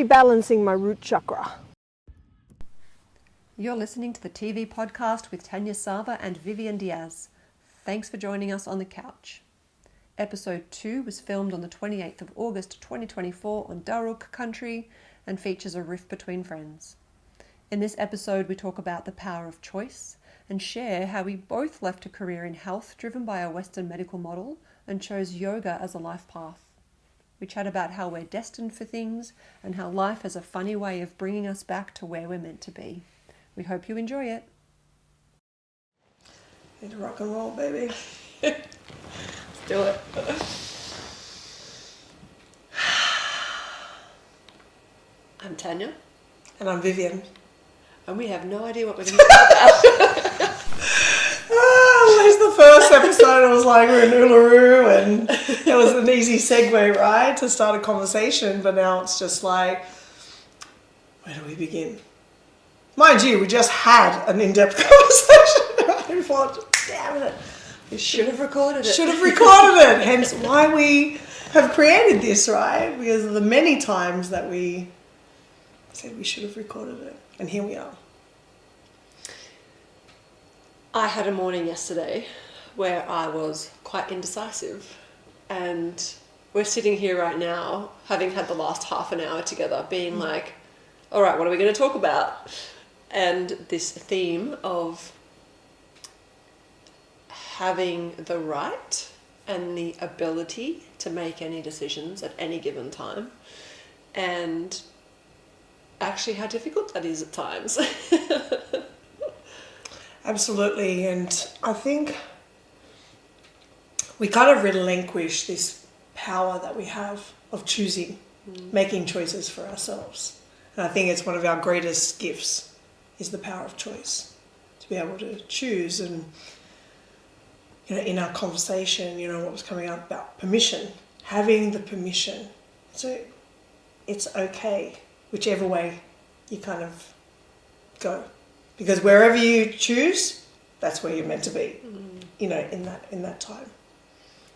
rebalancing my root chakra. You're listening to the TV podcast with Tanya Sava and Vivienne Diaz. Thanks for joining us on the couch. Episode 2 was filmed on the 28th of August 2024 on Darug country and features a rift between friends. In this episode, we talk about the power of choice and share how we both left a career in health driven by a Western medical model and chose yoga as a life path. We chat about how we're destined for things and how life has a funny way of bringing us back to where we're meant to be. We hope you enjoy it. Need to rock and roll, baby. Let's do it. I'm Tanya. And I'm Vivienne. And we have no idea what we're going to talk about. Where's the first episode? It was like we're in Uluru and it was an easy segue, right, to start a conversation. But now it's just like, where do we begin? Mind you, we just had an in-depth conversation. I thought, damn it. We should have recorded it. Should have recorded it. Hence why we have created this, right? Because of the many times that we said we should have recorded it. And here we are. I had a morning yesterday where I was quite indecisive. And we're sitting here right now, having had the last half an hour together, being like, all right, what are we going to talk about? And this theme of having the right and the ability to make any decisions at any given time, and actually how difficult that is at times. Absolutely. And I think we kind of relinquish this power that we have of choosing, making choices for ourselves. And I think it's one of our greatest gifts is the power of choice, to be able to choose. And in our conversation, what was coming up about permission, having the permission. So it's okay, whichever way you kind of go. Because wherever you choose, that's where you're meant to be, in that time.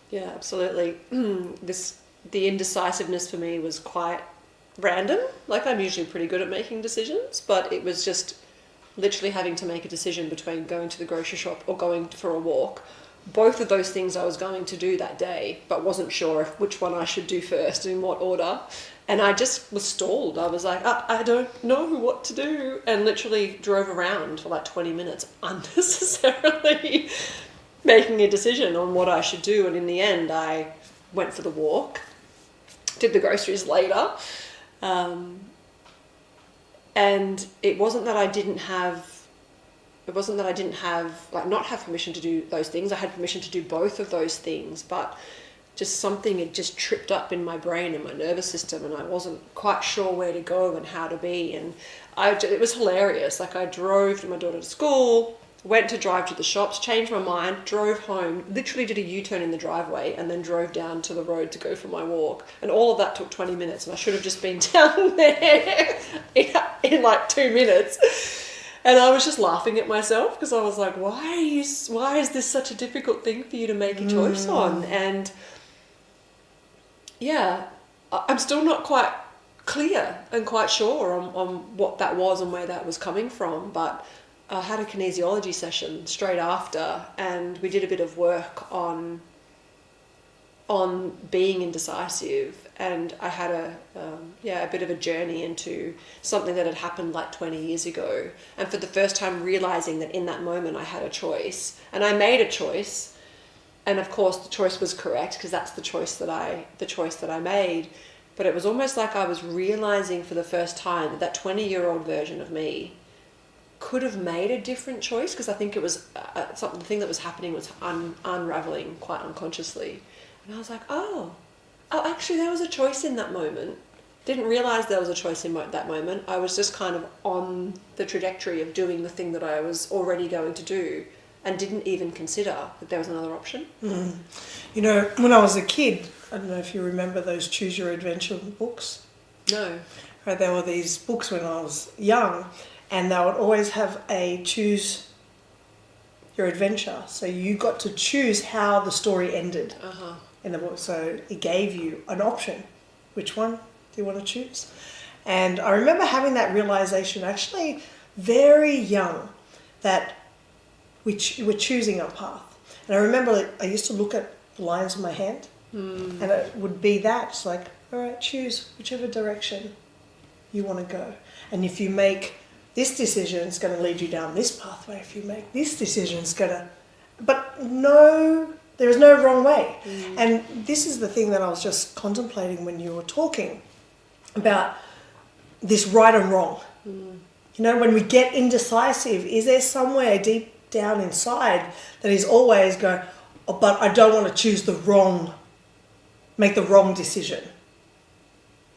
Yeah, absolutely. The indecisiveness for me was quite random. Like, I'm usually pretty good at making decisions, but it was just literally having to make a decision between going to the grocery shop or going for a walk. Both of those things I was going to do that day, but wasn't sure which one I should do first and in what order. And I just was stalled. I was like, I don't know what to do. And literally drove around for like 20 minutes unnecessarily making a decision on what I should do. And in the end, I went for the walk, did the groceries later. And it wasn't that I didn't have, not have permission to do those things. I had permission to do both of those things, but just something had just tripped up in my brain and my nervous system, and I wasn't quite sure where to go and how to be. And it was hilarious. Like, I drove my daughter to school, went to drive to the shops, changed my mind, drove home, literally did a U-turn in the driveway, and then drove down to the road to go for my walk. And all of that took 20 minutes, and I should have just been down there in like 2 minutes. And I was just laughing at myself because I was like, why is this such a difficult thing for you to make a choice on? And yeah, I'm still not quite clear and quite sure on what that was and where that was coming from. But I had a kinesiology session straight after, and we did a bit of work on being indecisive. And I had a bit of a journey into something that had happened like 20 years ago. And for the first time realizing that in that moment I had a choice. And I made a choice. And of course the choice was correct because that's the choice that I made. But it was almost like I was realizing for the first time that 20-year-old version of me could have made a different choice, because I think it was the thing that was happening was unraveling quite unconsciously. And I was like, oh, actually there was a choice in that moment. Didn't realize there was a choice in that moment. I was just kind of on the trajectory of doing the thing that I was already going to do and didn't even consider that there was another option. When I was a kid, I don't know if you remember those Choose Your Adventure books. No. Right, there were these books when I was young, and they would always have a choose your adventure. So you got to choose how the story ended in the book. So it gave you an option. Which one do you want to choose? And I remember having that realization actually very young, that we're choosing our path. And I remember I used to look at the lines on my hand, and it would be that. It's like, all right, choose whichever direction you want to go. And if you make this decision, it's going to lead you down this pathway. If you make this decision, it's going to... But no, there is no wrong way. And this is the thing that I was just contemplating when you were talking about this right and wrong. You know, when we get indecisive, is there somewhere deep down inside that is always going, oh, but I don't want to choose make the wrong decision?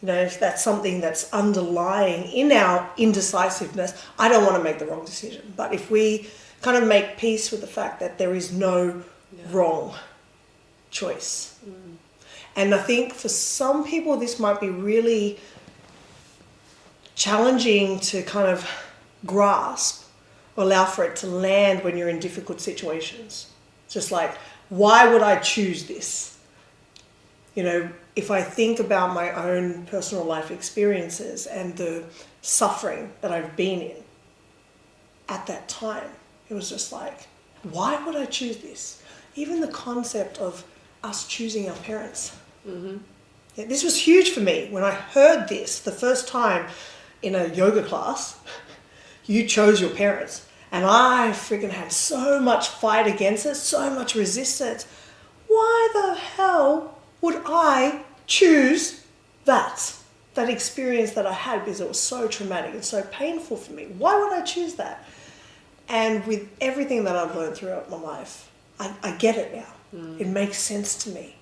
You know, if that's something that's underlying in our indecisiveness, I don't want to make the wrong decision. But if we kind of make peace with the fact that there is no wrong choice. And I think for some people this might be really challenging to kind of grasp or allow for it to land when you're in difficult situations. Just like, why would I choose this? You know, if I think about my own personal life experiences and the suffering that I've been in at that time, it was just like, why would I choose this? Even the concept of us choosing our parents. Yeah, this was huge for me. When I heard this the first time in a yoga class, you chose your parents. And I freaking had so much fight against it, so much resistance. Why the hell would I choose that experience that I had, because it was so traumatic and so painful for me? Why would I choose that? And with everything that I've learned throughout my life, I get it now. It makes sense to me.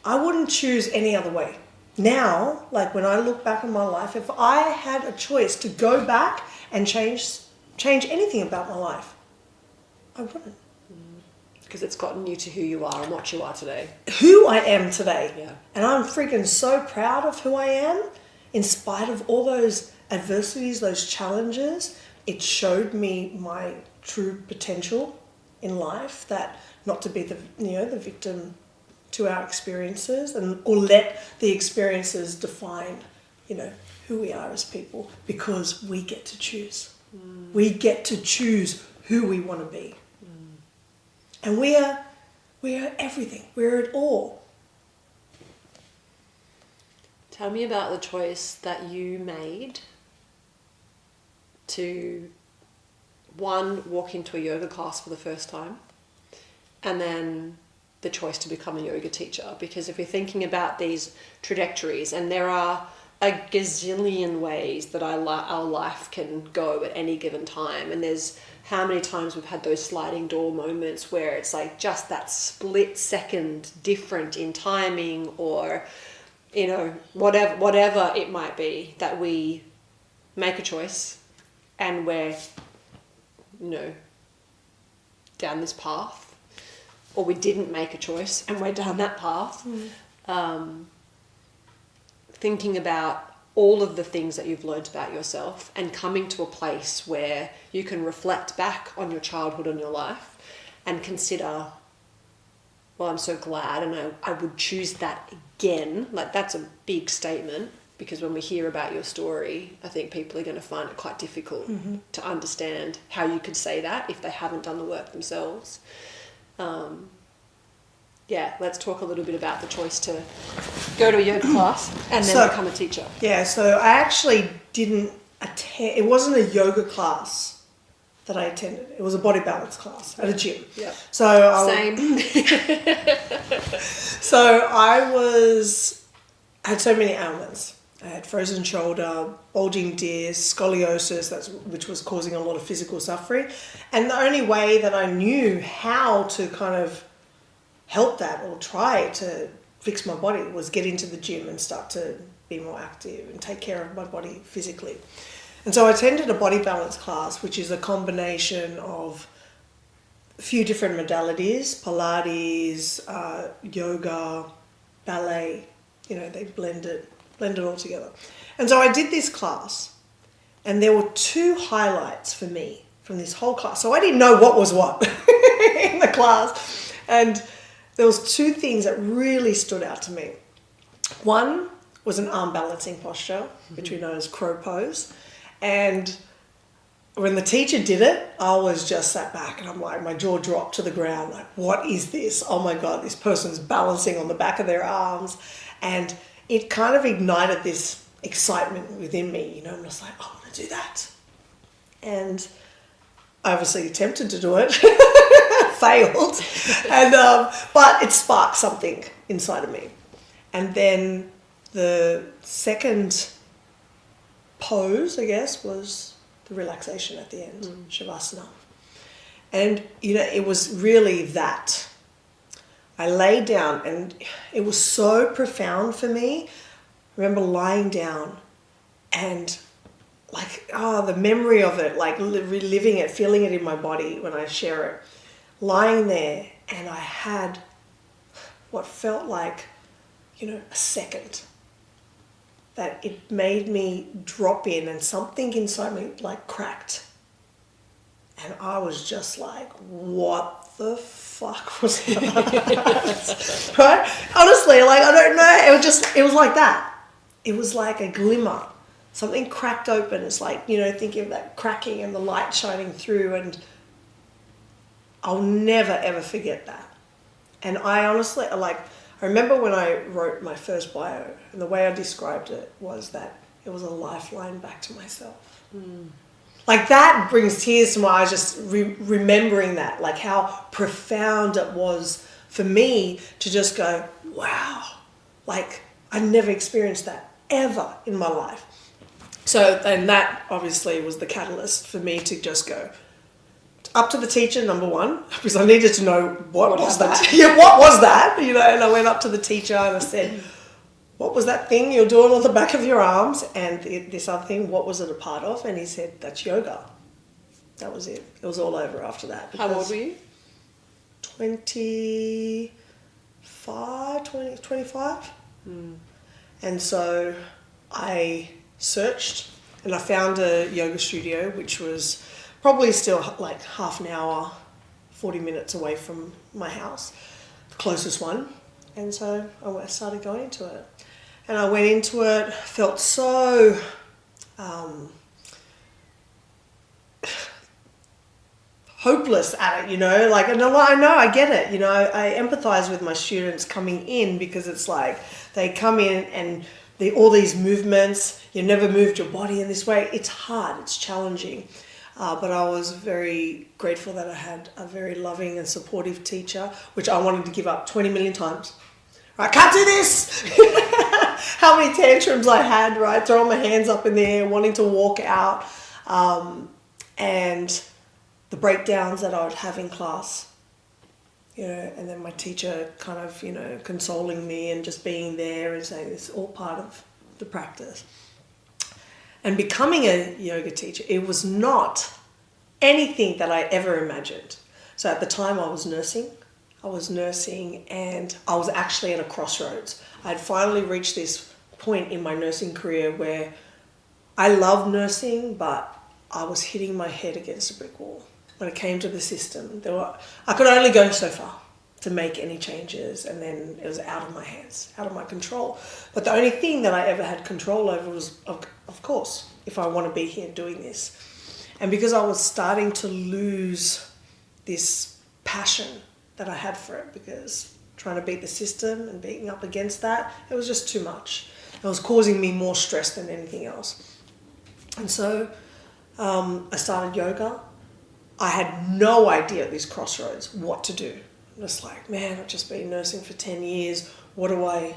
I wouldn't choose any other way. Now, like when I look back on my life, if I had a choice to go back and change anything about my life, I wouldn't. Because it's gotten you to who you are and what you are today. Who I am today. Yeah. And I'm freaking so proud of who I am, in spite of all those adversities, those challenges. It showed me my true potential in life, that not to be the victim to our experiences, or let the experiences define, who we are as people, because we get to choose. We get to choose who we want to be. And we are everything. We're it all. Tell me about the choice that you made to, one, walk into a yoga class for the first time, and then the choice to become a yoga teacher. Because if you're thinking about these trajectories, and there are a gazillion ways that our life can go at any given time, and there's how many times we've had those sliding door moments where it's like just that split second different in timing, or whatever it might be, that we make a choice and we're down this path, or we didn't make a choice and we're down that path. Thinking about all of the things that you've learned about yourself, and coming to a place where you can reflect back on your childhood and your life and consider, well, I'm so glad, and I would choose that again. Like, that's a big statement, because when we hear about your story, I think people are going to find it quite difficult to understand how you could say that if they haven't done the work themselves. Let's talk a little bit about the choice to go to a yoga class and then become a teacher. Yeah, so I actually didn't attend. It wasn't a yoga class that I attended. It was a body balance class at a gym. Yeah. Same. So I had so many ailments. I had frozen shoulder, bulging disc, scoliosis, which was causing a lot of physical suffering. And the only way that I knew how to kind of help that, or try to fix my body, was get into the gym and start to be more active and take care of my body physically. And so I attended a body balance class, which is a combination of a few different modalities: Pilates, yoga, ballet. They blend it all together. And so I did this class, and there were two highlights for me from this whole class. So I didn't know what was what in the class. And there was two things that really stood out to me. One was an arm balancing posture, which we know as crow pose. And when the teacher did it, I was just sat back and I'm like, my jaw dropped to the ground. Like, what is this? Oh my God, this person's balancing on the back of their arms. And it kind of ignited this excitement within me. You know, I'm just like, I want to do that. And I obviously attempted to do it, failed. And, but it sparked something inside of me. And then the second pose, I guess, was the relaxation at the end, Shavasana. And, you know, it was really that. I lay down and it was so profound for me. I remember lying down and like, the memory of it, like reliving it, feeling it in my body when I share it. Lying there and I had what felt like, you know, a second. That it made me drop in and something inside me like cracked. And I was just like, what the fuck was that? Right? Honestly, like, I don't know. It was like that. It was like a glimmer. Something cracked open. It's like, you know, thinking of that cracking and the light shining through, and I'll never ever forget that. And I honestly, like, I remember when I wrote my first bio, and the way I described it was that it was a lifeline back to myself. Like, that brings tears to my eyes, just remembering that, like how profound it was for me to just go, wow, like I never experienced that ever in my life. So, and that obviously was the catalyst for me to just go up to the teacher, number one, because I needed to know what was that? Yeah, what was that? You know, and I went up to the teacher and I said, what was that thing you're doing on the back of your arms? And this other thing, what was it a part of? And he said, that's yoga. That was it. It was all over after that. How old were you? 25. And so I searched and I found a yoga studio, which was probably still like half an hour, 40 minutes away from my house, the closest one. And so I started going into it. And I went into it, felt so hopeless at it, you know, like, and I know, I get it, you know, I empathize with my students coming in, because it's like they come in and all these movements, you never moved your body in this way. It's hard, it's challenging. But I was very grateful that I had a very loving and supportive teacher, which I wanted to give up 20 million times. I can't do this! How many tantrums I had, right? Throwing my hands up in the air, wanting to walk out. And the breakdowns that I would have in class, you know, and then my teacher kind of, you know, consoling me and just being there and saying it's all part of the practice. And becoming a yoga teacher, it was not anything that I ever imagined. So at the time I was nursing and I was actually at a crossroads. I had finally reached this point in my nursing career where I loved nursing, but I was hitting my head against a brick wall. When it came to the system, I could only go so far to make any changes, and then it was out of my hands, out of my control. But the only thing that I ever had control over was, of course, if I want to be here doing this. And because I was starting to lose this passion that I had for it, because trying to beat the system and beating up against that, it was just too much. It was causing me more stress than anything else. And so I started yoga. I had no idea at these crossroads what to do. I'm just like, man, I've just been nursing for 10 years. What do I...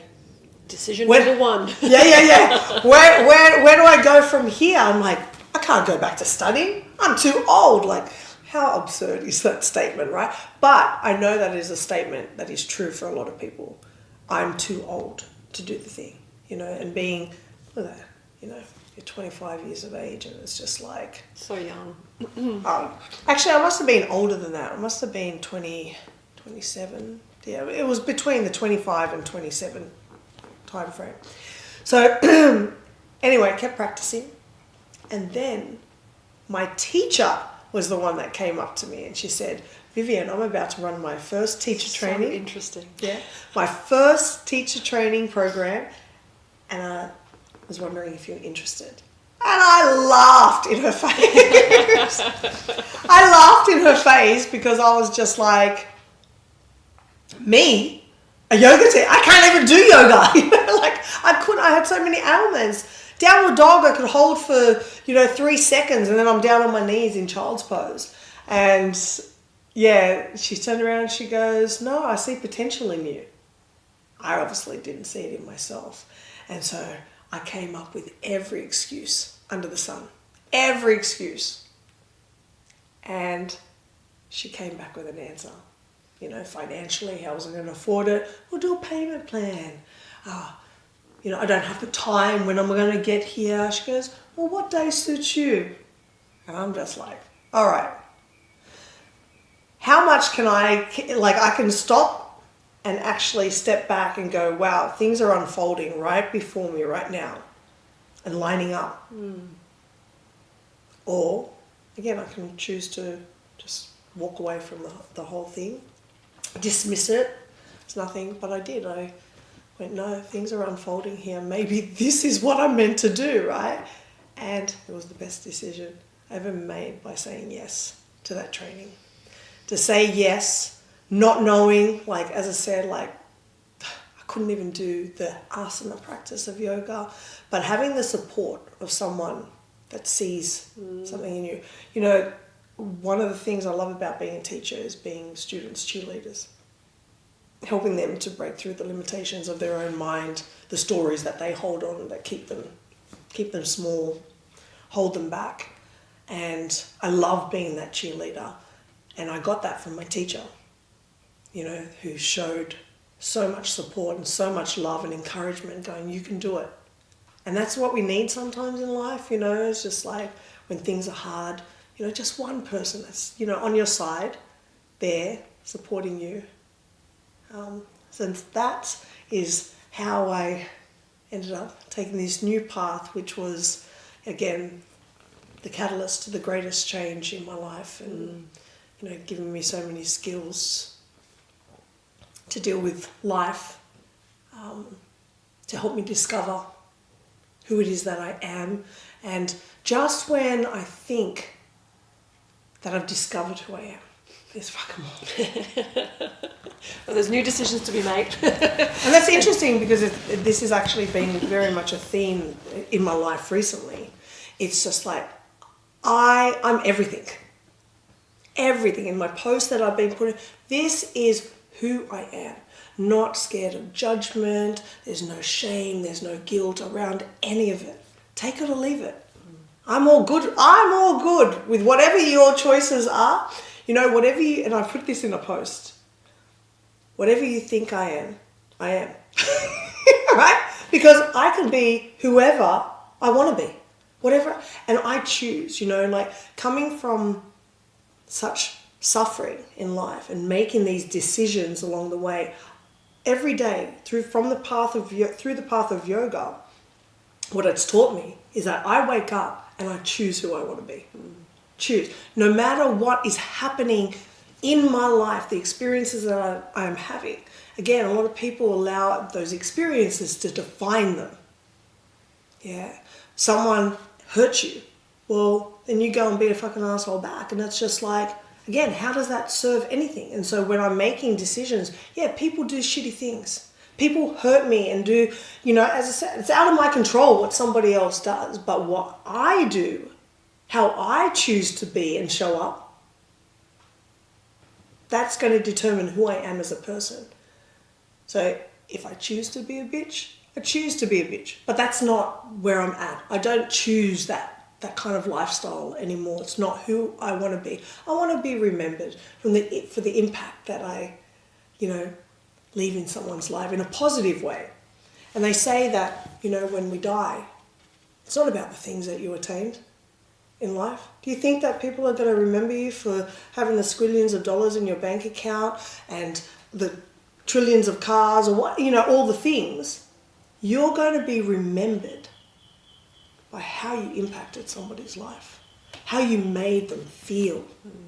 Decision number one. Yeah. Where do I go from here? I'm like, I can't go back to studying. I'm too old. Like, how absurd is that statement, right? But I know that is a statement that is true for a lot of people. I'm too old to do the thing, you know, and being, you know, you're 25 years of age and it's just like... So young. Actually, I must have been older than that. I must have been 27. Yeah, it was between the 25 and 27 time frame. So anyway, I kept practicing. And then my teacher was the one that came up to me and she said, Vivienne, I'm about to run my first teacher training. So interesting. Yeah. My first teacher training program. and I was wondering if you're interested. And I laughed in her face. I laughed in her face because I was just like, me? A yoga teacher? I can't even do yoga. You know, like I had so many ailments. Downward dog I could hold for, 3 seconds and then I'm down on my knees in child's pose. And yeah, she turned around and she goes, no, I see potential in you. I obviously didn't see it in myself. And so I came up with every excuse under the sun. Every excuse. And she came back with an answer. Financially, how was I going to afford it? We'll do a payment plan. I don't have the time. When am I going to get here? She goes, well, what day suits you? And I'm just like, all right. How much can I can stop and actually step back and go, wow, things are unfolding right before me right now and lining up. Or, again, I can choose to just walk away from the whole thing, dismiss it. It's nothing, but I did. I went, no, things are unfolding here. Maybe this is what I'm meant to do, right? And it was the best decision I ever made by saying yes to that training. To say yes, not knowing, as I said, I couldn't even do the asana practice of yoga, but having the support of someone that sees something in you. One of the things I love about being a teacher is being students' cheerleaders, helping them to break through the limitations of their own mind, the stories that they hold on that keep them small, hold them back. And I love being that cheerleader. And I got that from my teacher, who showed so much support and so much love and encouragement, going, you can do it. And that's what we need sometimes in life, it's just like when things are hard, just one person that's, on your side there supporting you. So that is how I ended up taking this new path, which was, again, the catalyst to the greatest change in my life and, giving me so many skills to deal with life, to help me discover who it is that I am. And just when I think that I've discovered who I am, there's fucking more. Well, there's new decisions to be made. And that's interesting because this has actually been very much a theme in my life recently. It's just like, I'm everything. Everything in my post that I've been putting, this is who I am. Not scared of judgment, there's no shame, there's no guilt around any of it. Take it or leave it. I'm all good with whatever your choices are. Whatever you, and I put this in a post, whatever you think I am. Right? Because I can be whoever I want to be. Whatever, and I choose, coming from such suffering in life and making these decisions along the way, every day through the path of yoga, what it's taught me is that I wake up and I choose who I want to be. Choose. No matter what is happening in my life, the experiences that I am having. Again, a lot of people allow those experiences to define them. Yeah. Someone hurt you. Well, then you go and be a fucking asshole back. And that's just like, again, how does that serve anything? And so when I'm making decisions, people do shitty things. People hurt me and do, as I said, it's out of my control what somebody else does. But what I do, how I choose to be and show up, that's going to determine who I am as a person. So if I choose to be a bitch, I choose to be a bitch. But that's not where I'm at. I don't choose that kind of lifestyle anymore. It's not who I want to be. I want to be remembered for the impact that I, leave in someone's life in a positive way. And they say that, when we die, it's not about the things that you attained in life. Do you think that people are going to remember you for having the squillions of dollars in your bank account and the trillions of cars or what, all the things? You're going to be remembered by how you impacted somebody's life, how you made them feel.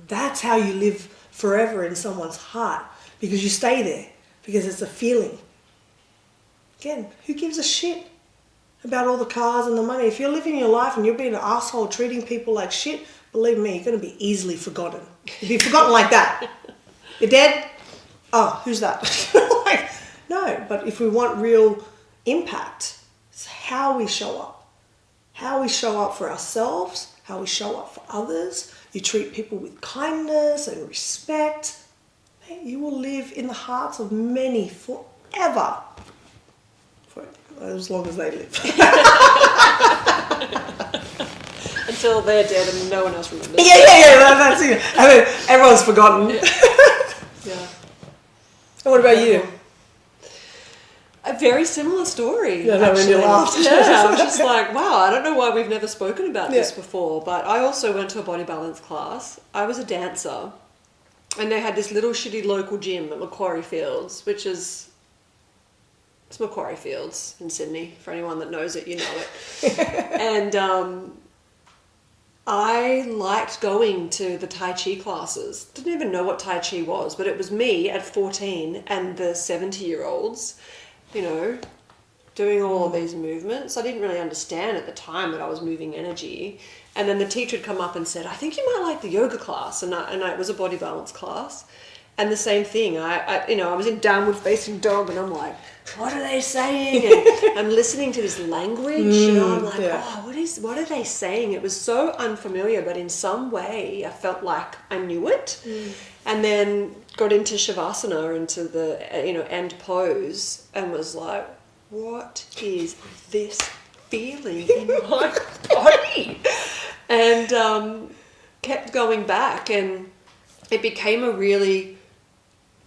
That's how you live forever in someone's heart, because you stay there, because it's a feeling. Again, who gives a shit about all the cars and the money. If you're living your life and you're being an asshole, treating people like shit, believe me, you're going to be easily forgotten. You'll be forgotten like that. You're dead? Oh, who's that? Like, no, but if we want real impact, it's how we show up. How we show up for ourselves, how we show up for others. You treat people with kindness and respect. You will live in the hearts of many forever. For as long as they live. Until they're dead and no one else remembers. Yeah, that's it. I mean, everyone's forgotten. Yeah. And what about you? A very similar story. Yeah, no, when you laughed. Yeah, I'm just like, wow, I don't know why we've never spoken about this before, but I also went to a body balance class. I was a dancer, and they had this little shitty local gym at Macquarie Fields, which is, it's Macquarie Fields in Sydney. For anyone that knows it, you know it. And I liked going to the Tai Chi classes. Didn't even know what Tai Chi was, but it was me at 14 and the 70-year-olds, you know, doing all of these movements. I didn't really understand at the time that I was moving energy. And then the teacher would come up and said, I think you might like the yoga class. And it was a body balance class. And the same thing, I was in downward facing dog and I'm like, what are they saying? And I'm listening to this language, I'm like, what are they saying? It was so unfamiliar, but in some way I felt like I knew it. And then got into Shavasana, into the, end pose, and was like, what is this feeling in my body? And kept going back, and it became a really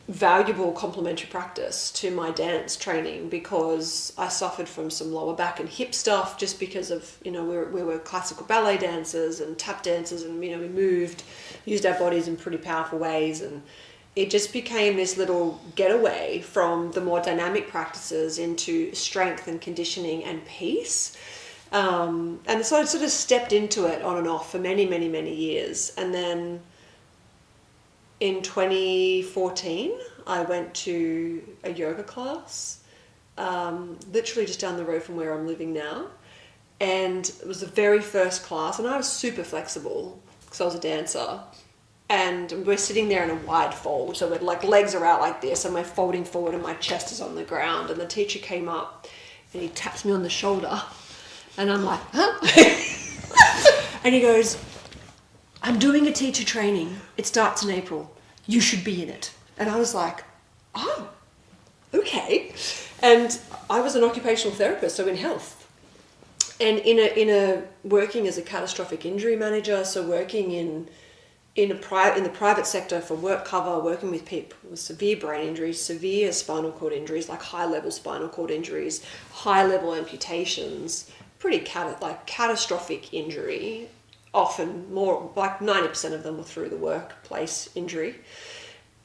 valuable complementary practice to my dance training, because I suffered from some lower back and hip stuff just because of, we were classical ballet dancers and tap dancers, and, we used our bodies in pretty powerful ways, and it just became this little getaway from the more dynamic practices into strength and conditioning and peace. And so I sort of stepped into it on and off for many, many, many years. And then in 2014, I went to a yoga class, literally just down the road from where I'm living now. And it was the very first class, and I was super flexible because I was a dancer. And we're sitting there in a wide fold, so we're like, legs are out like this, and we're folding forward and my chest is on the ground. And the teacher came up and he taps me on the shoulder, and I'm like, huh? And he goes, I'm doing a teacher training. It starts in April. You should be in it. And I was like, oh, okay. And I was an occupational therapist, so in health. And in a working as a catastrophic injury manager, so working in the private sector for work cover, working with people with severe brain injuries, severe spinal cord injuries, like high-level spinal cord injuries, high-level amputations, pretty catastrophic injury. Often more, like 90% of them were through the workplace injury.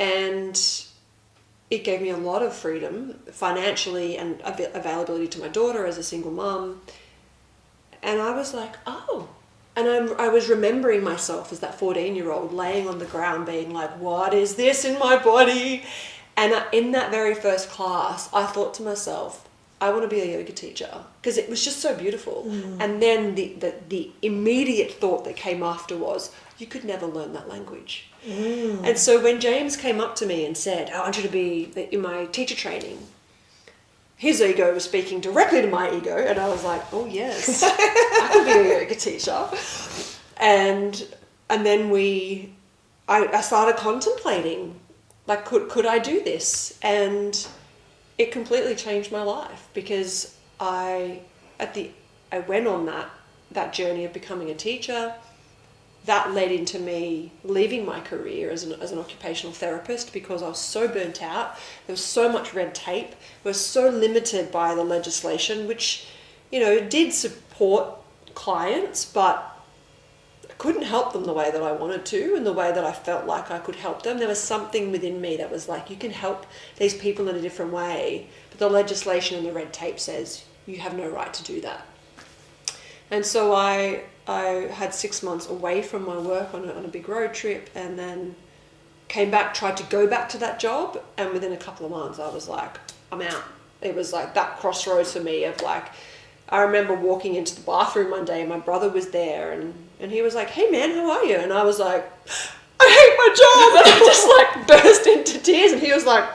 And it gave me a lot of freedom financially and availability to my daughter as a single mum. And I was like, oh. And I was remembering myself as that 14-year-old laying on the ground being like, what is this in my body? And in that very first class, I thought to myself, I want to be a yoga teacher, because it was just so beautiful. And then the immediate thought that came after was, you could never learn that language. And so when James came up to me and said, I want you to be in my teacher training, his ego was speaking directly to my ego, and I was like, oh yes, I could be a yoga teacher. And then I started contemplating, like, could I do this? And it completely changed my life, because I went on that journey of becoming a teacher. That led into me leaving my career as an occupational therapist, because I was so burnt out. There was so much red tape. We were so limited by the legislation, which, did support clients, but I couldn't help them the way that I wanted to, and the way that I felt like I could help them. There was something within me that was like, you can help these people in a different way, but the legislation and the red tape says you have no right to do that. And so I had 6 months away from my work on a big road trip, and then came back, tried to go back to that job, and within a couple of months I was like, I'm out. It was like that crossroads for me of like, I remember walking into the bathroom one day and my brother was there and he was like, "Hey man, how are you?" And I was like, "I hate my job." And I just like burst into tears and he was like,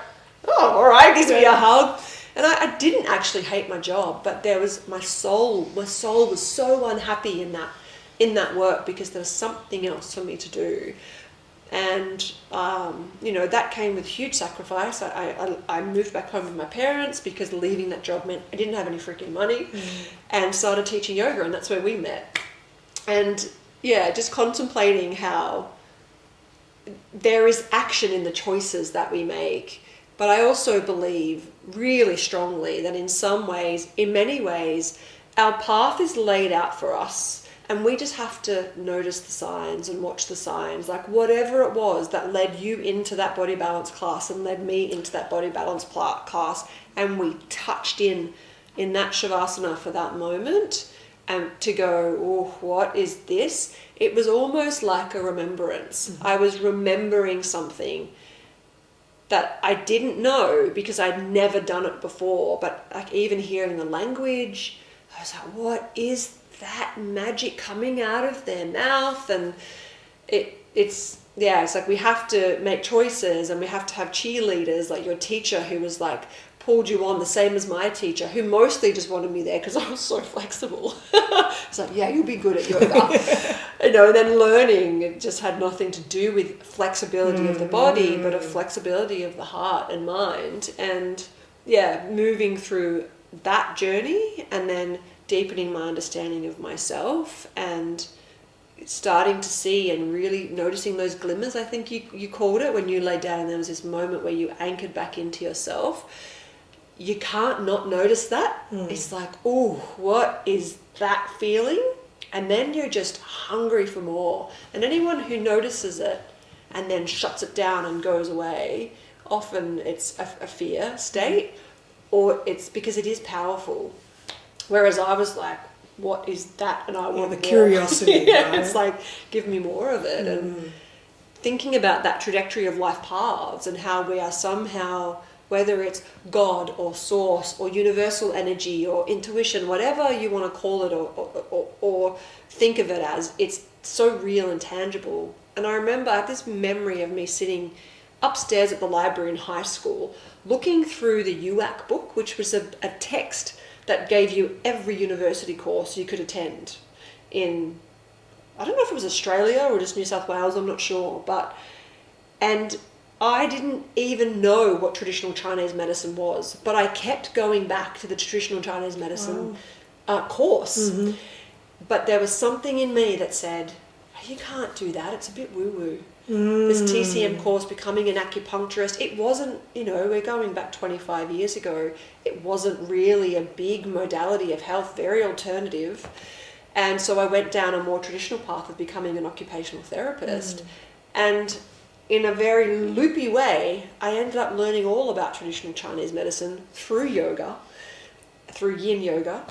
"Oh, all right," gives me a hug. And I didn't actually hate my job, but there was my soul was so unhappy in that work because there was something else for me to do. And, that came with huge sacrifice. I moved back home with my parents because leaving that job meant I didn't have any freaking money, and started teaching yoga, and that's where we met. And yeah, just contemplating how there is action in the choices that we make. But I also believe really strongly that in many ways, our path is laid out for us. And we just have to notice the signs and watch the signs. Like whatever it was that led you into that body balance class and led me into that body balance class, and we touched in that Shavasana for that moment, and to go, oh, what is this? It was almost like a remembrance. Mm-hmm. I was remembering something that I didn't know because I'd never done it before. But like even hearing the language, I was like, what is that magic coming out of their mouth? And it's like we have to make choices, and we have to have cheerleaders like your teacher who was like pulled you on, the same as my teacher who mostly just wanted me there because I was so flexible. It's like, yeah, you'll be good at yoga. And then learning, it just had nothing to do with flexibility of the body, but a flexibility of the heart and mind. And yeah, moving through that journey and then deepening my understanding of myself and starting to see and really noticing those glimmers, I think you called it, when you lay down and there was this moment where you anchored back into yourself. You can't not notice that. It's like, oh, what is that feeling? And then you're just hungry for more. And anyone who notices it and then shuts it down and goes away, often it's a fear state, or it's because it is powerful. Whereas I was like, what is that? And I want the more. curiosity. Yeah, right? it's like, give me more of it. And thinking about that trajectory of life paths and how we are somehow, whether it's God or source or universal energy or intuition, whatever you want to call it or think of it as, it's so real and tangible. And I remember I have this memory of me sitting upstairs at the library in high school, looking through the UAC book, which was a text that gave you every university course you could attend in, I don't know if it was Australia or just New South Wales, I'm not sure, and I didn't even know what traditional Chinese medicine was, but I kept going back to the traditional Chinese medicine course. Mm-hmm. But there was something in me that said, you can't do that, it's a bit woo-woo. This TCM course, becoming an acupuncturist, it wasn't, we're going back 25 years ago, it wasn't really a big modality of health, very alternative. And so I went down a more traditional path of becoming an occupational therapist. And in a very loopy way, I ended up learning all about traditional Chinese medicine through yoga, through yin yoga,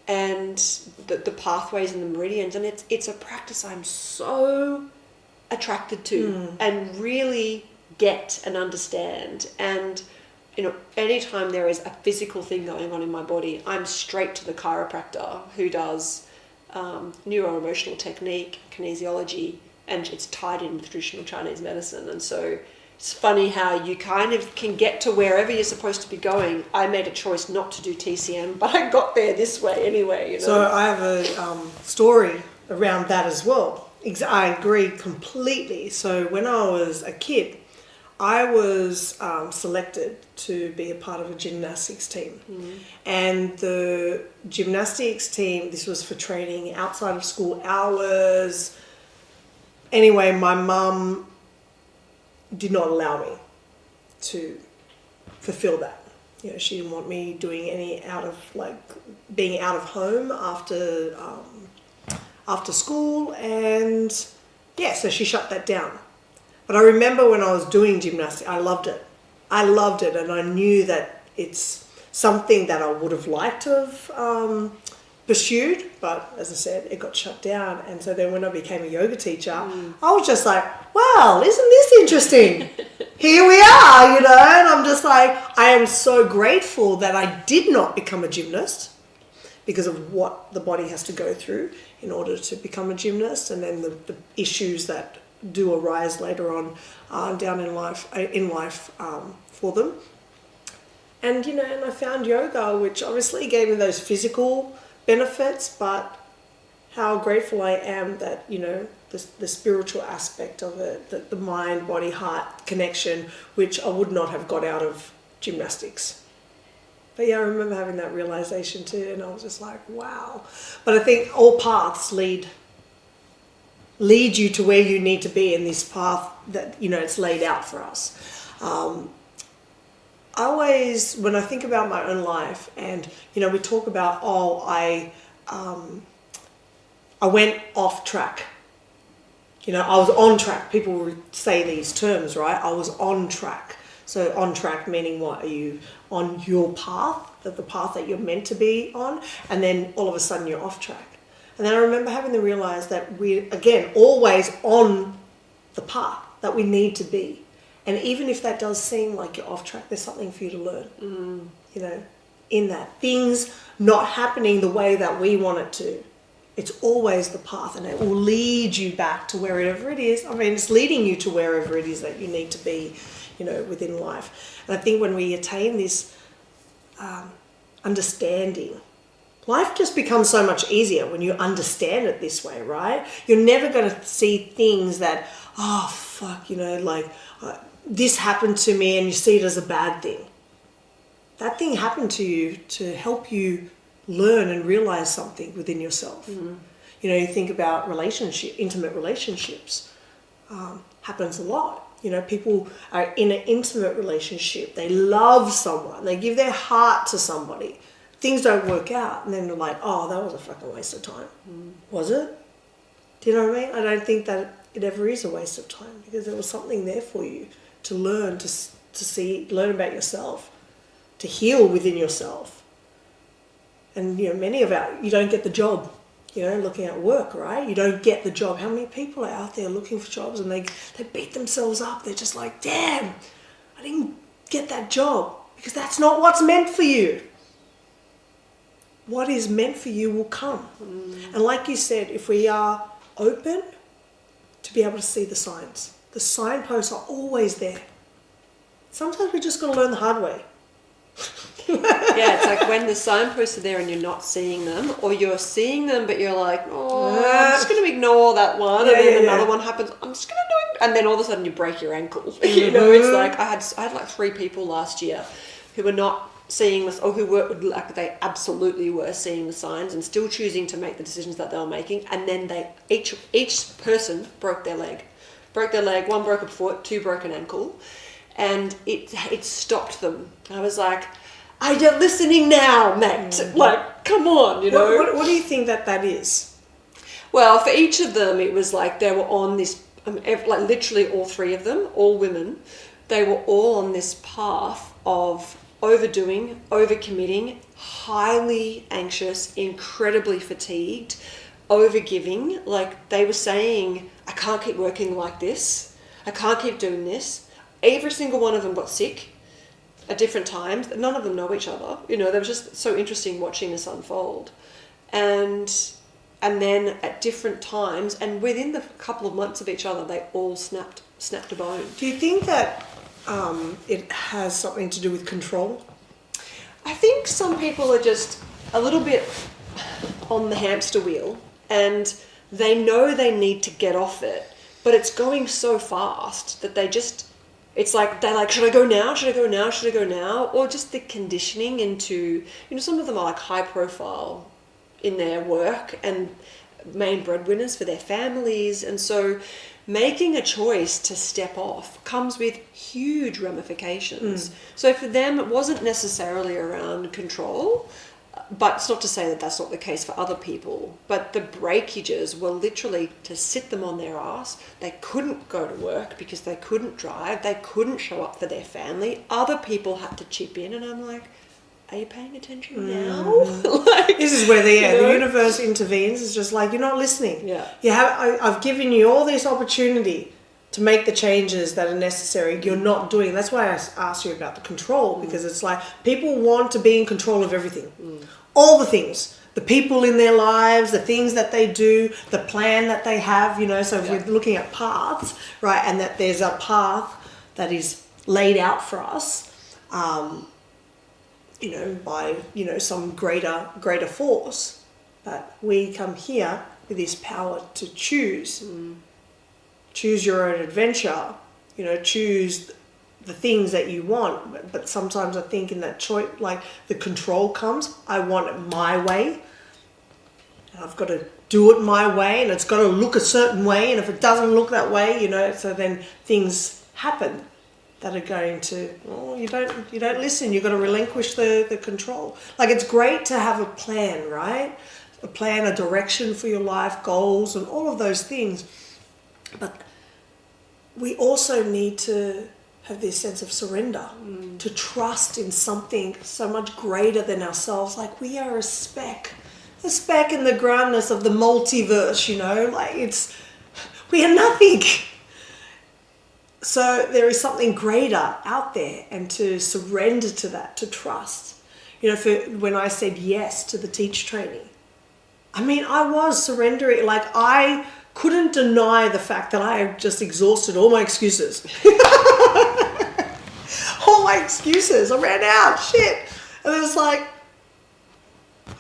and the pathways and the meridians. And it's a practice I'm so attracted to and really get and understand. And anytime there is a physical thing going on in my body, I'm straight to the chiropractor who does neuro-emotional technique, kinesiology, and it's tied in with traditional Chinese medicine. And so it's funny how you kind of can get to wherever you're supposed to be going. I made a choice not to do TCM, but I got there this way anyway. So I have a story around that as well. I agree completely. So when I was a kid, I was selected to be a part of a gymnastics team. And the gymnastics team, this was for training outside of school hours. Anyway, my mum did not allow me to fulfill that. She didn't want me doing any being out of home after school, and so she shut that down. But I remember when I was doing gymnastics, I loved it, and I knew that it's something that I would have liked to have pursued, but as I said, it got shut down. And so then when I became a yoga teacher, I was just like, wow, isn't this interesting? Here we are, and I'm just like, I am so grateful that I did not become a gymnast, because of what the body has to go through in order to become a gymnast, and then the issues that do arise later on down in life for them. And and I found yoga, which obviously gave me those physical benefits, but how grateful I am that the spiritual aspect of it, the mind, body, heart connection, which I would not have got out of gymnastics. But yeah, I remember having that realization too, and I was just like, wow. But I think all paths lead you to where you need to be in this path that, it's laid out for us. I always, when I think about my own life, and, we talk about, I went off track. I was on track. People would say these terms, right? I was on track. So on track meaning what? Are you on your path, the path that you're meant to be on? And then all of a sudden you're off track. And then I remember having to realize that we're, again, always on the path that we need to be. And even if that does seem like you're off track, there's something for you to learn, in that. Things not happening the way that we want it to. It's always the path, and it will lead you back to wherever it is. I mean, it's leading you to wherever it is that you need to be, within life. And I think when we attain this understanding, life just becomes so much easier when you understand it this way, right? You're never going to see things that, oh, fuck, this happened to me, and you see it as a bad thing. That thing happened to you to help you learn and realize something within yourself. You think about intimate relationships. Happens a lot. People are in an intimate relationship. They love someone. They give their heart to somebody. Things don't work out, and then they're like, oh, that was a fucking waste of time. Was it? Do you know what I mean? I don't think that it ever is a waste of time, because there was something there for you to learn, to see, learn about yourself, to heal within yourself. And, many of you don't get the job, looking at work, right? You don't get the job. How many people are out there looking for jobs, and they beat themselves up? They're just like, damn, I didn't get that job, because that's not what's meant for you. What is meant for you will come. And like you said, if we are open to be able to see the signs, the signposts are always there. Sometimes we just got to learn the hard way. Yeah, it's like when the signposts are there and you're not seeing them, or you're seeing them but you're like, oh, I'm just going to ignore that one, and then another one happens, I'm just going to do it, and then all of a sudden you break your ankle. It's like I had like 3 people last year who were not seeing this, or who were like, they absolutely were seeing the signs and still choosing to make the decisions that they were making, and then they each person broke their leg, one broke a foot, 2 broke an ankle, and it stopped them. I was like, are you listening now, mate? Like, come on, What do you think that is? Well, for each of them, it was like they were on this, like literally all 3 of them, all women, they were all on this path of overdoing, overcommitting, highly anxious, incredibly fatigued, overgiving. Like, they were saying, I can't keep working like this. I can't keep doing this. Every single one of them got sick at different times. None of them know each other. They were just so interesting watching this unfold. And then at different times, and within the couple of months of each other, they all snapped a bone. Do you think that it has something to do with control? I think some people are just a little bit on the hamster wheel, and they know they need to get off it, but it's going so fast that it's like, they're like, should I go now? Should I go now? Should I go now? Or just the conditioning into, some of them are like high profile in their work and main breadwinners for their families. And so making a choice to step off comes with huge ramifications. So for them, it wasn't necessarily around control, but it's not to say that that's not the case for other people. But the breakages were literally to sit them on their ass. They couldn't go to work because they couldn't drive. They couldn't show up for their family. Other people had to chip in, and I'm like, are you paying attention now? Like, this is where the universe intervenes. It's just like, you're not listening. Yeah. I've given you all this opportunity to make the changes that are necessary. You're not doing. That's why I asked you about the control, because it's like people want to be in control of everything, all the things. the people in their lives, the things that they do, the plan that they have, you know. So if we're looking at paths, right, and that there's a path that is laid out for us, you know, by, you know, some greater force. But we come here with this power to choose. Choose your own adventure, you know, choose the things that you want. But sometimes I think in that choice, like the control comes, I want it my way. And I've got to do it my way, and it's got to look a certain way. And if it doesn't look that way, you know, so then things happen that are going to, well, you don't listen. You've got to relinquish the control. Like, it's great to have a plan, right? A plan, a direction for your life, goals, and all of those things. But we also need to have this sense of surrender, to trust in something so much greater than ourselves. Like, we are a speck in the grandness of the multiverse, you know, like we are nothing. So there is something greater out there, and to surrender to that, to trust. You know, when I said yes to the teach training, I mean, I was surrendering. Like, I couldn't deny the fact that I had just exhausted all my excuses. All my excuses. I ran out. Shit. And it was like,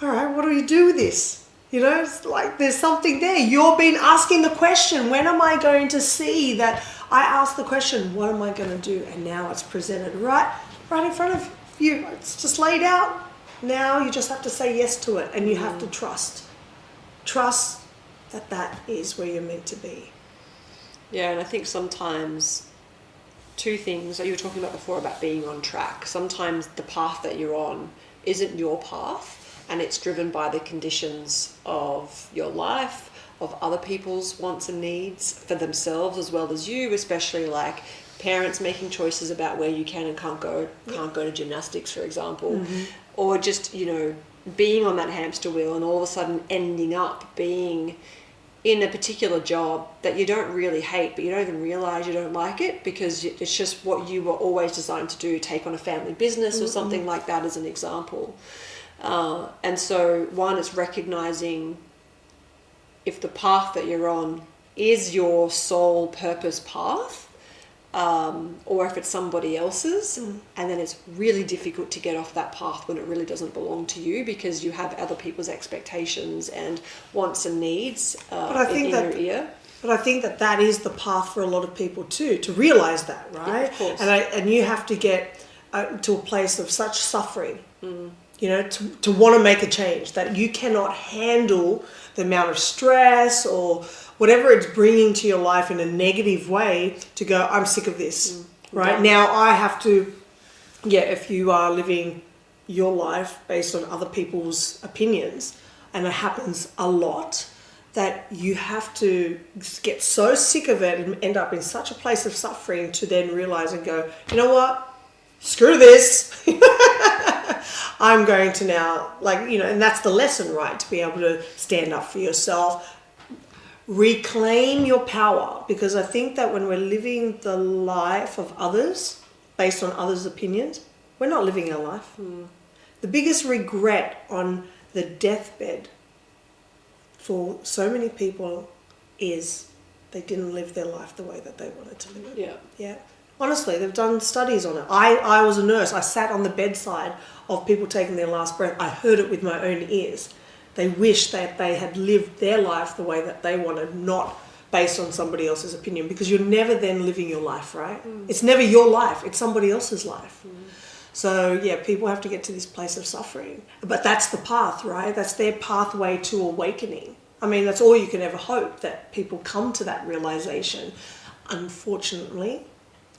all right, what do we do with this? You know, it's like there's something there. You've been asking the question, when am I going to see that I asked the question, what am I going to do? And now it's presented right in front of you. It's just laid out. Now you just have to say yes to it, and you have to trust. Trust that is where you're meant to be. Yeah, and I think sometimes two things that you were talking about before about being on track. Sometimes the path that you're on isn't your path, and it's driven by the conditions of your life, of other people's wants and needs for themselves as well as you, especially like parents making choices about where you can and can't go to gymnastics, for example, or just, you know, being on that hamster wheel and all of a sudden ending up being in a particular job that you don't really hate, but you don't even realize you don't like it because it's just what you were always designed to do, take on a family business or something like that as an example. And so one, it's recognizing if the path that you're on is your sole purpose path, or if it's somebody else's, and then it's really difficult to get off that path when it really doesn't belong to you because you have other people's expectations and wants and needs in your ear. But I think that is the path for a lot of people too, to realize that, right? Yeah, of course. And you have to get to a place of such suffering, you know, to want to make a change, that you cannot handle the amount of stress or whatever it's bringing to your life in a negative way, to go, I'm sick of this, right? Now I have to, if you are living your life based on other people's opinions, and it happens a lot, that you have to get so sick of it and end up in such a place of suffering to then realize and go, you know what? Screw this. I'm going to now, like, you know, and that's the lesson, right? To be able to stand up for yourself, reclaim your power. Because I think that when we're living the life of others, based on others' opinions, we're not living our life. The biggest regret on the deathbed for so many people is they didn't live their life the way that they wanted to live it. Yeah. Honestly, they've done studies on it. I was a nurse. I sat on the bedside of people taking their last breath. I heard it with my own ears. They wish that they had lived their life the way that they wanted, not based on somebody else's opinion, because you're never then living your life, right? It's never your life. It's somebody else's life. So, yeah, people have to get to this place of suffering. But that's the path, right? That's their pathway to awakening. I mean, that's all you can ever hope, that people come to that realization. Unfortunately,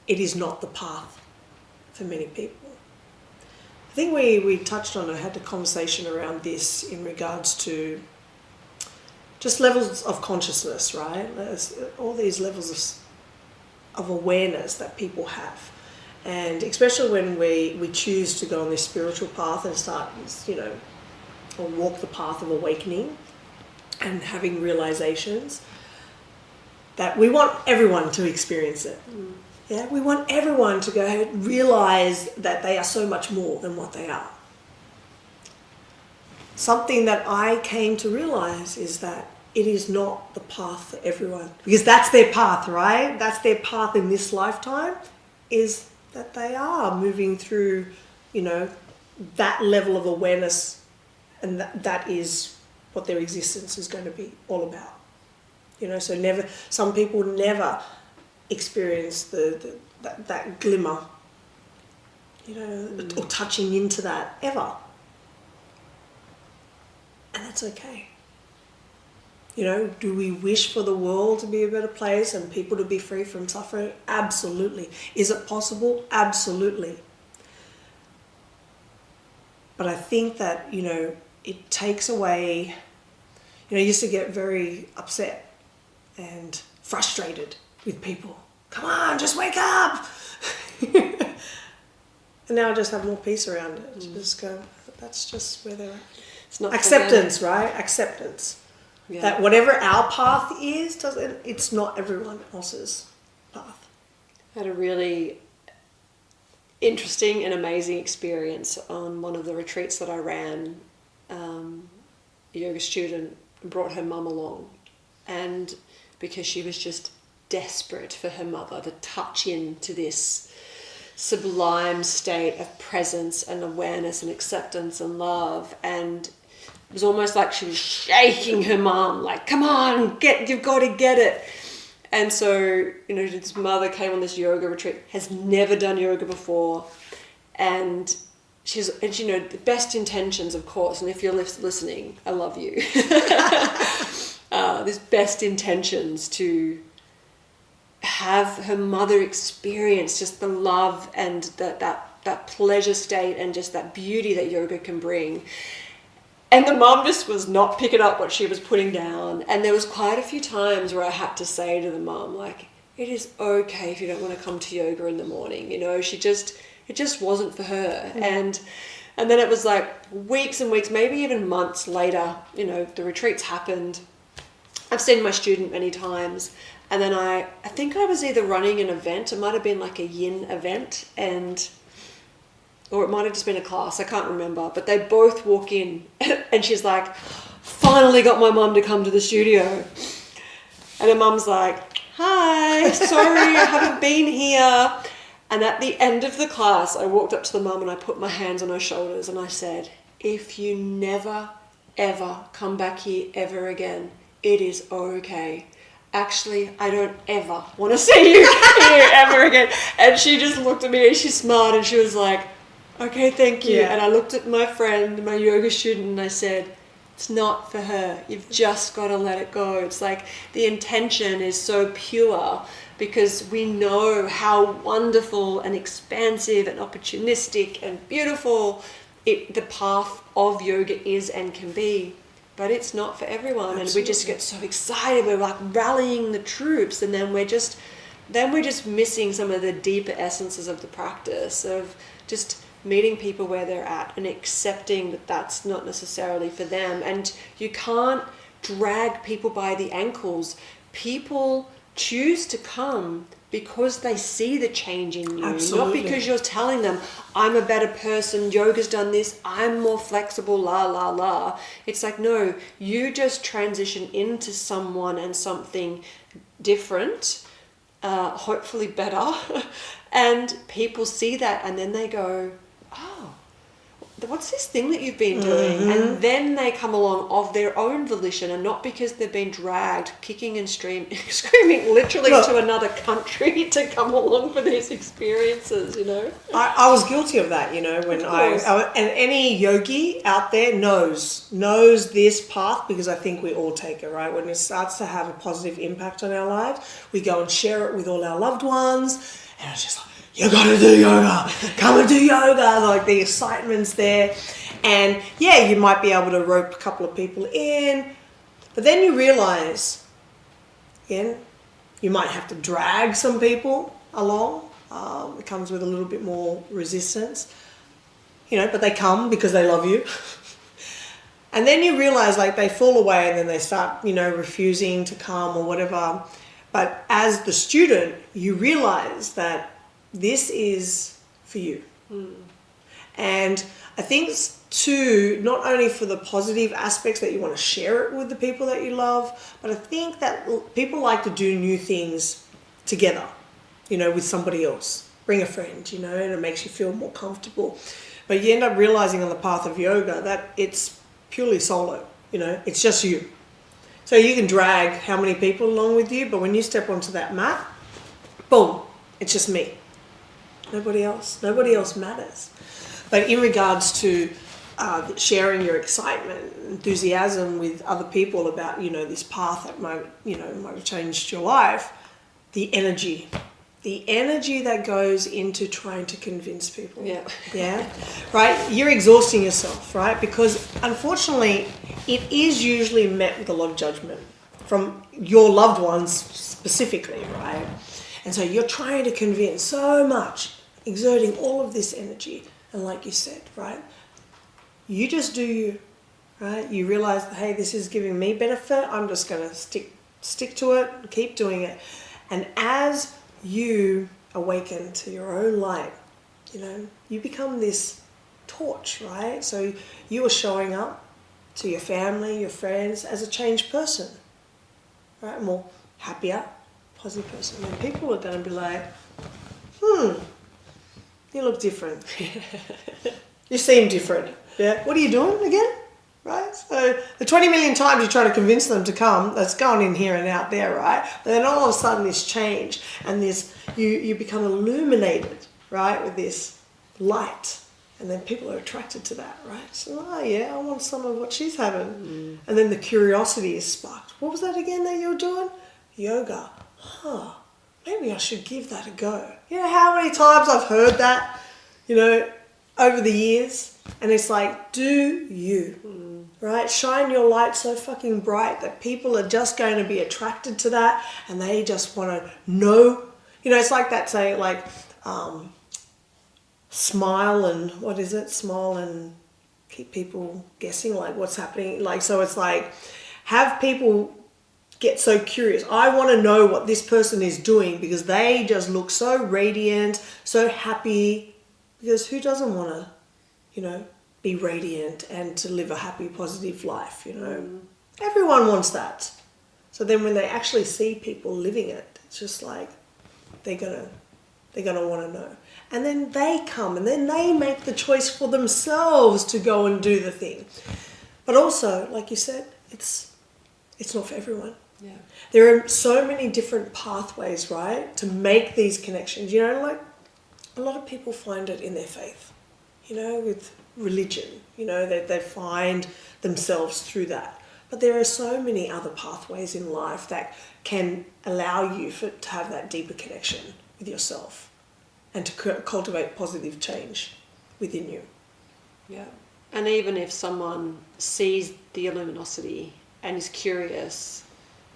it is not the path for many people. I think we touched on it, had a conversation around this in regards to just levels of consciousness, right? There's all these levels of awareness that people have. And especially when we choose to go on this spiritual path and start, you know, or walk the path of awakening and having realizations, that we want everyone to experience it. Yeah, we want everyone to go ahead and realize that they are so much more than what they are. something that I came to realize is that it is not the path for everyone. Because that's their path, right? That's their path in this lifetime, is that they are moving through, that level of awareness, and that is what their existence is going to be all about. So some people never experience that glimmer, or touching into that ever. And that's okay. Do we wish for the world to be a better place and people to be free from suffering? Absolutely. Is it possible? Absolutely. But I think that, it takes away, I used to get very upset and frustrated with people. Come on, just wake up! And now I just have more peace around it. Just go, that's just where they're at. It's not acceptance, right? Acceptance. Yeah. That whatever our path is, it's not everyone else's path. I had a really interesting and amazing experience on one of the retreats that I ran. A yoga student brought her mum along, and because she was just desperate for her mother to touch into this sublime state of presence and awareness and acceptance and love, and it was almost like she was shaking her mum, like, come on, you've got to get it. And so, this mother came on this yoga retreat, has never done yoga before, and the best intentions, of course, and if you're listening, I love you. There's best intentions to have her mother experience just the love and that pleasure state and just that beauty that yoga can bring. And the mum just was not picking up what she was putting down. And there was quite a few times where I had to say to the mum, like, it is okay if you don't want to come to yoga in the morning. It just wasn't for her. Mm. And then it was like weeks and weeks, maybe even months later, the retreats happened. I've seen my student many times. And then I think I was either running an event, it might have been like a yin event, or it might have just been a class, I can't remember. But they both walk in and she's like, finally got my mum to come to the studio. And her mum's like, hi, sorry, I haven't been here. And at the end of the class, I walked up to the mum and I put my hands on her shoulders and I said, if you never, ever come back here ever again, it is okay. Actually, I don't ever want to see you here ever again. And she just looked at me and she smiled and she was like, okay, thank you. Yeah. And I looked at my friend, my yoga student, and I said, it's not for her. You've just got to let it go. It's like the intention is so pure because we know how wonderful and expansive and opportunistic and beautiful the path of yoga is and can be. But it's not for everyone. Absolutely. And we just get so excited. We're like rallying the troops, and then we're just missing some of the deeper essences of the practice of just meeting people where they're at and accepting that that's not necessarily for them. And you can't drag people by the ankles. People choose to come because they see the change in you. Absolutely. Not because you're telling them, I'm a better person, yoga's done this, I'm more flexible, la, la, la. It's like, no, you just transition into someone and something different, hopefully better, and people see that and then they go, oh, what's this thing that you've been doing? Mm-hmm. And then they come along of their own volition and not because they've been dragged kicking and screaming literally to another country to come along for these experiences, I was guilty of that, when and any yogi out there knows this path, because I think we all take it, right? When it starts to have a positive impact on our lives, we go and share it with all our loved ones, and it's just like, you gotta do yoga, come and do yoga, like the excitement's there. And yeah, you might be able to rope a couple of people in, but then you realize, again, you might have to drag some people along. It comes with a little bit more resistance, but they come because they love you. And then you realize like they fall away and then they start, refusing to come or whatever. But as the student, you realize that this is for you. Mm. And I think to not only for the positive aspects that you want to share it with the people that you love, but I think that people like to do new things together, you know, with somebody else. Bring a friend, you know, and it makes you feel more comfortable. But you end up realizing on the path of yoga that it's purely solo, you know, it's just you. So you can drag how many people along with you, but when you step onto that mat, boom, it's just me. Nobody else matters. But in regards to sharing your excitement, enthusiasm with other people about, you know, this path that might have changed your life, the energy that goes into trying to convince people. Yeah. Right? You're exhausting yourself, right? Because unfortunately, it is usually met with a lot of judgment from your loved ones specifically, right? And so you're trying to convince so much, exerting all of this energy. And like you said, right? You just do you, right? You realize that, hey, this is giving me benefit. I'm just going to stick to it, keep doing it. And as you awaken to your own light, you know, you become this torch, right? So you are showing up to your family, your friends as a changed person, right? A more happier, positive person. And people are going to be like, you look different. You seem different. Yeah. What are you doing again? Right? So the 20 million times you try to convince them to come, that's going in here and out there, right? But then all of a sudden this change and this, you become illuminated, right, with this light. And then people are attracted to that, right? So, I want some of what she's having. And then the curiosity is sparked. What was that again that you were doing? Yoga. Maybe I should give that a go. You know how many times I've heard that, you know, over the years? And it's like, do you, right? Shine your light so fucking bright that people are just going to be attracted to that and they just want to know. You know, it's like that saying, like, smile and, what is it? Smile and keep people guessing, like, what's happening. Like, so it's like, have people get so curious. I want to know what this person is doing because they just look so radiant, so happy. Because who doesn't want to, you know, be radiant and to live a happy, positive life, you know? Everyone wants that. So then when they actually see people living it, it's just like they're gonna want to know. And then they come and then they make the choice for themselves to go and do the thing. But also, like you said, it's not for everyone. Yeah. There are so many different pathways, right, to make these connections. You know, like a lot of people find it in their faith, you know, with religion, you know, they find themselves through that. But there are so many other pathways in life that can allow you to have that deeper connection with yourself and to cultivate positive change within you. Yeah. And even if someone sees the luminosity and is curious,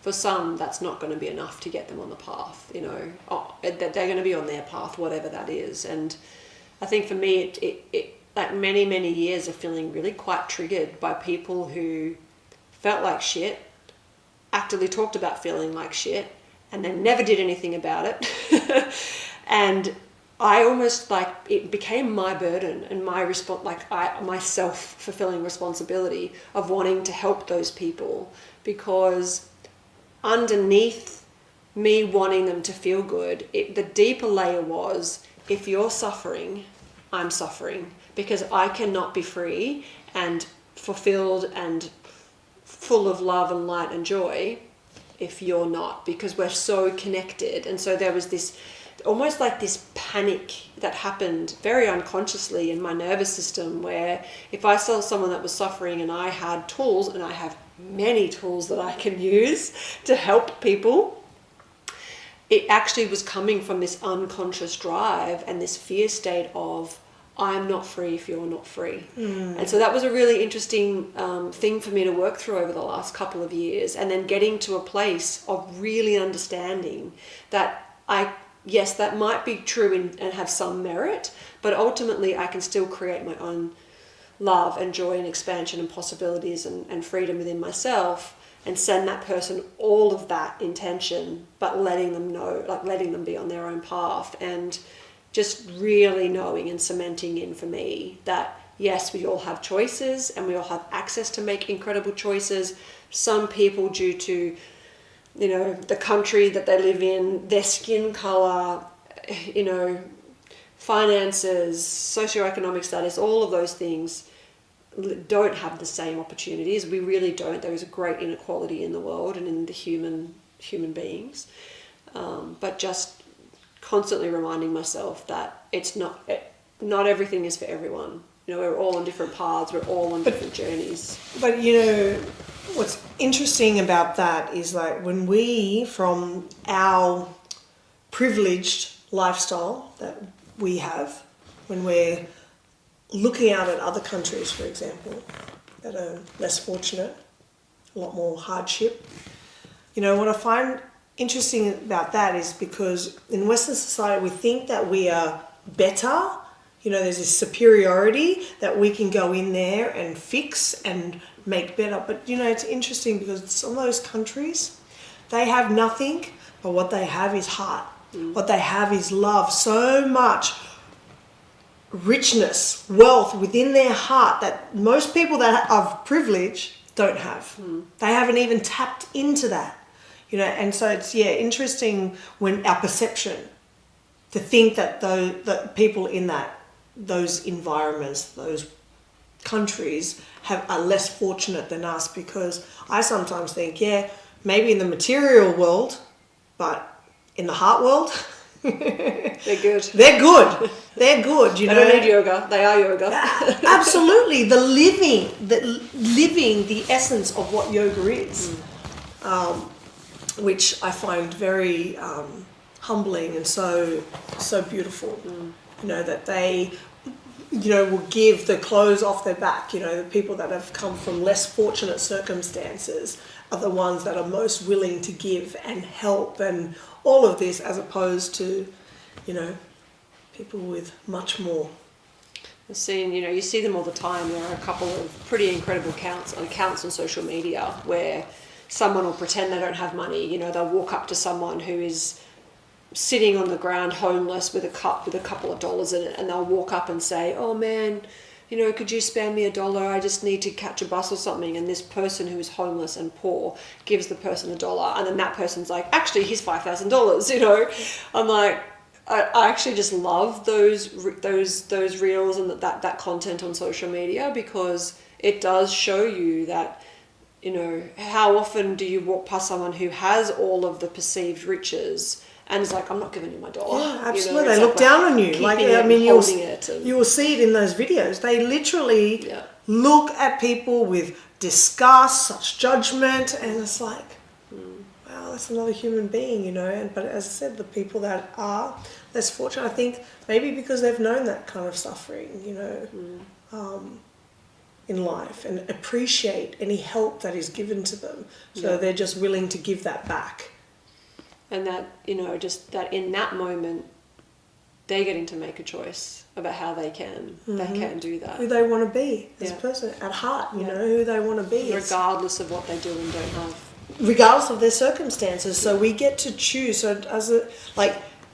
for some that's not going to be enough to get them on the path, you know. They're going to be on their path, whatever that is. And I think for me, it like many years of feeling really quite triggered by people who felt like shit, actively talked about feeling like shit, and then never did anything about it. And I almost, like, it became my burden and my my self-fulfilling responsibility of wanting to help those people, because underneath me wanting them to feel good, the deeper layer was, if you're suffering, I'm suffering, because I cannot be free and fulfilled and full of love and light and joy if you're not, because we're so connected. And so there was this, almost like this panic that happened very unconsciously in my nervous system, where if I saw someone that was suffering and I had tools, and I have many tools that I can use to help people, it actually was coming from this unconscious drive and this fear state of, I'm not free if you're not free. And so that was a really interesting thing for me to work through over the last couple of years, and then getting to a place of really understanding that yes, that might be true and have some merit, but ultimately I can still create my own love and joy and expansion and possibilities and freedom within myself, and send that person all of that intention, but letting them know, like letting them be on their own path, and just really knowing and cementing in for me that yes, we all have choices and we all have access to make incredible choices. Some people, due to, you know, the country that they live in, their skin color, you know, finances, socioeconomic status, all of those things don't have the same opportunities. We really don't. There is a great inequality in the world and in the human beings. But just constantly reminding myself that it's not everything is for everyone. You know, we're all on different paths. We're all on different journeys. But you know, what's interesting about that is like when we, from our privileged lifestyle that we have, when we're looking out at other countries, for example, that are less fortunate, a lot more hardship, you know, what I find interesting about that is because in Western society we think that we are better. You know, there's this superiority that we can go in there and fix and make better. But, you know, it's interesting because some of those countries, they have nothing, but what they have is heart. What they have is love. So much richness, wealth within their heart that most people that are privileged don't have. They haven't even tapped into that. You know, and so it's, yeah, interesting when our perception to think that the people in those environments, those countries are less fortunate than us, because I sometimes think, yeah, maybe in the material world, but in the heart world, they're good. They're good. They're good. You know, they don't need yoga. They are yoga. Absolutely, the living the essence of what yoga is, which I find very humbling and so beautiful. You know, that they, you know, will give the clothes off their back. You know, the people that have come from less fortunate circumstances are the ones that are most willing to give and help and all of this, as opposed to, you know, people with much more. You see them all the time. There are a couple of pretty incredible accounts on social media where someone will pretend they don't have money. You know, they'll walk up to someone who is sitting on the ground homeless with a cup with a couple of dollars in it, and they'll walk up and say, "Oh man, you know, could you spare me $1? I just need to catch a bus or something." And this person who is homeless and poor gives the person $1, and then that person's like, "Actually, here's $5,000." You know, I'm like, I actually just love those reels and that content on social media, because it does show you that, you know, how often do you walk past someone who has all of the perceived riches and it's like, "I'm not giving you my $1. Yeah, absolutely. You know, they look down on you. Like, I mean, you will see it in those videos. They literally look at people with disgust, such judgment, and it's like, wow, that's another human being, you know. But as I said, the people that are less fortunate, I think maybe because they've known that kind of suffering, you know, in life, and appreciate any help that is given to them. So they're just willing to give that back. And that, you know, just that in that moment, they're getting to make a choice about how they can do that. Who they want to be as a person at heart, you know, who they want to be. Regardless of what they do and don't have. Regardless of their circumstances. So we get to choose. So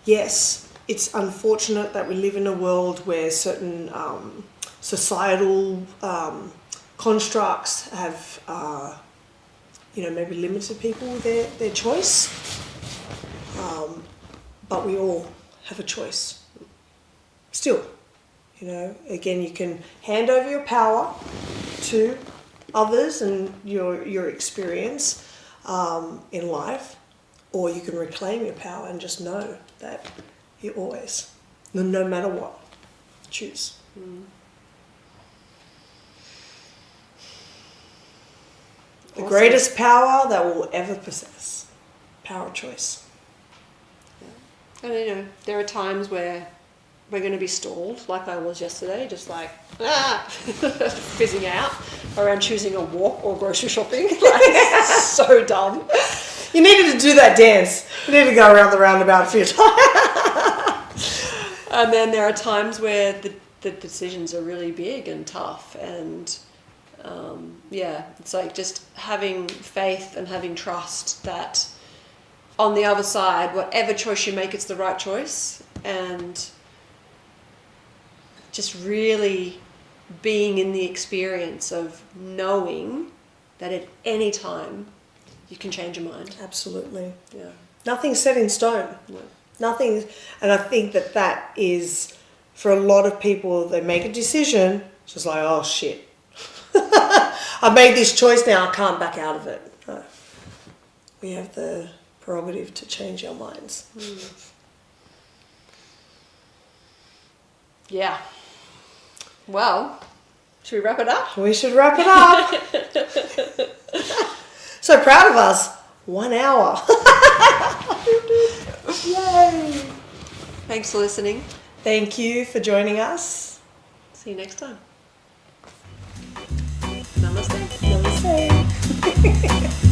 yes, it's unfortunate that we live in a world where certain societal constructs have, you know, maybe limited people their choice. But we all have a choice. Still, you know, again, you can hand over your power to others and your experience in life, or you can reclaim your power and just know that you always, no matter what, choose. The greatest power that we'll ever possess. Power of choice. And, you know, there are times where we're going to be stalled, like I was yesterday, just like, fizzing out around choosing a walk or grocery shopping. Like, so dumb. You needed to do that dance. You need to go around the roundabout a few times. And then there are times where the decisions are really big and tough, and it's like just having faith and having trust that on the other side, whatever choice you make, it's the right choice, and just really being in the experience of knowing that at any time you can change your mind. Absolutely. Yeah. Nothing's set in stone. No. Nothing, and I think that is, for a lot of people, they make a decision, it's just like, oh shit. I made this choice now, I can't back out of it. No. We have the prerogative to change our minds. Yeah. Well, should we wrap it up? We should wrap it up. So proud of us. 1 hour. Yay. Thanks for listening. Thank you for joining us. See you next time. Namaste. Namaste.